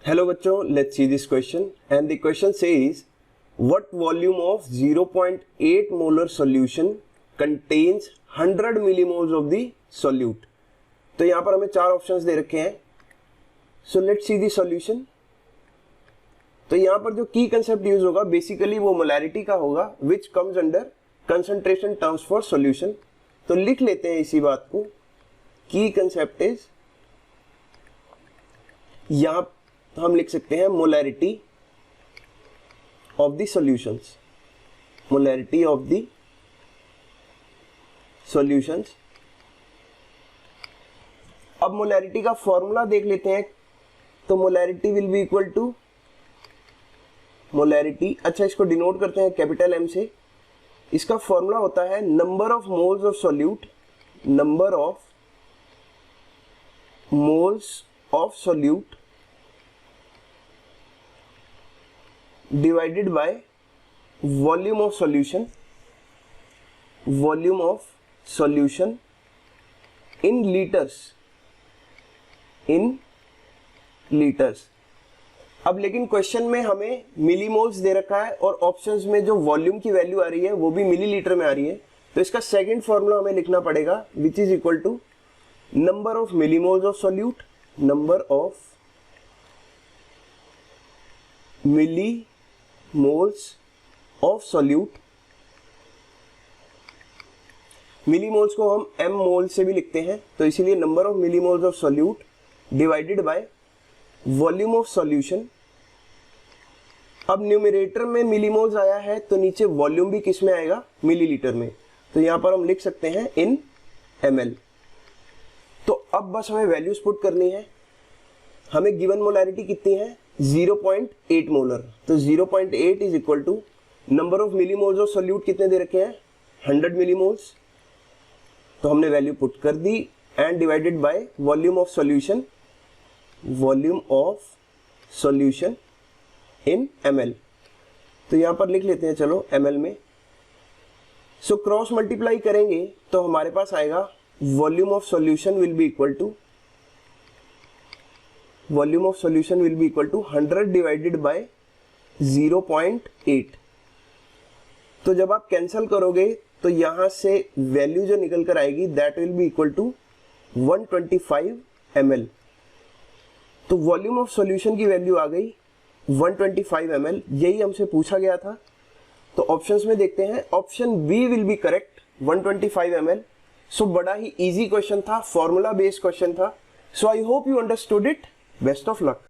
Hello बच्चों, let's see this question and the question says what volume of 0.8 molar solution contains 100 millimoles of the solute। तो यहाँ पर हमें चार options दे रखे हैं। So let's see the solution। तो यहाँ पर जो की कंसेप्ट यूज होगा बेसिकली वो मोलैरिटी का होगा which comes under concentration terms for solution। तो लिख लेते हैं इसी बात को। की कंसेप्ट इज, यहाँ हम लिख सकते हैं molarity of the solutions, molarity of the solutions. अब मोलैरिटी का फॉर्मूला देख लेते हैं। तो molarity will be equal to molarity, अच्छा इसको डिनोट करते हैं कैपिटल एम से। इसका फॉर्मूला होता है number of moles of solute, number of moles of solute divided by volume of solution, volume of solution in liters, in liters। अब लेकिन क्वेश्चन में हमें मिलीमोल्स दे रखा है और ऑप्शंस में जो वॉल्यूम की वैल्यू आ रही है वो भी मिलीलीटर में आ रही है। तो इसका सेकंड फॉर्मूला हमें लिखना पड़ेगा which is equal to number of millimoles of solute, number of millimoles of solute. Millimoles को हम एम मोल से भी लिखते हैं, तो इसीलिए number of millimoles of solute divided by volume of solution. अब न्यूमरेटर में मिलीमोल्स आया है तो नीचे वॉल्यूम भी किस में आएगा, मिलीलीटर में। तो यहां पर हम लिख सकते हैं इन ml। तो अब बस हमें वैल्यूज पुट करनी है। हमें गिवन मोलैरिटी कितनी है, 0.8 मोलर। तो 0.8 is equal to number of millimoles of solute कितने दे रखे हैं, 100 मिलीमोल्स। तो हमने वैल्यू पुट कर दी and divided by volume of solution, volume of solution in ml। तो यहां पर लिख लेते हैं चलो ml में। सो क्रॉस मल्टीप्लाई करेंगे तो हमारे पास आएगा volume of solution will be equal to, volume of solution will be equal to 100 divided by 0.8। तो जब आप कैंसिल करोगे तो यहां से वैल्यू जो निकल कर आएगी that will be equal to 125 ml। तो वॉल्यूम ऑफ सॉल्यूशन की वैल्यू आ गई 125 ml, यही हमसे पूछा गया था। तो ऑप्शंस में देखते हैं, option B will be correct 125 ml। So बड़ा ही इजी क्वेश्चन था, फॉर्मूला बेस्ड क्वेश्चन था। So I hope you understood it. Best of luck.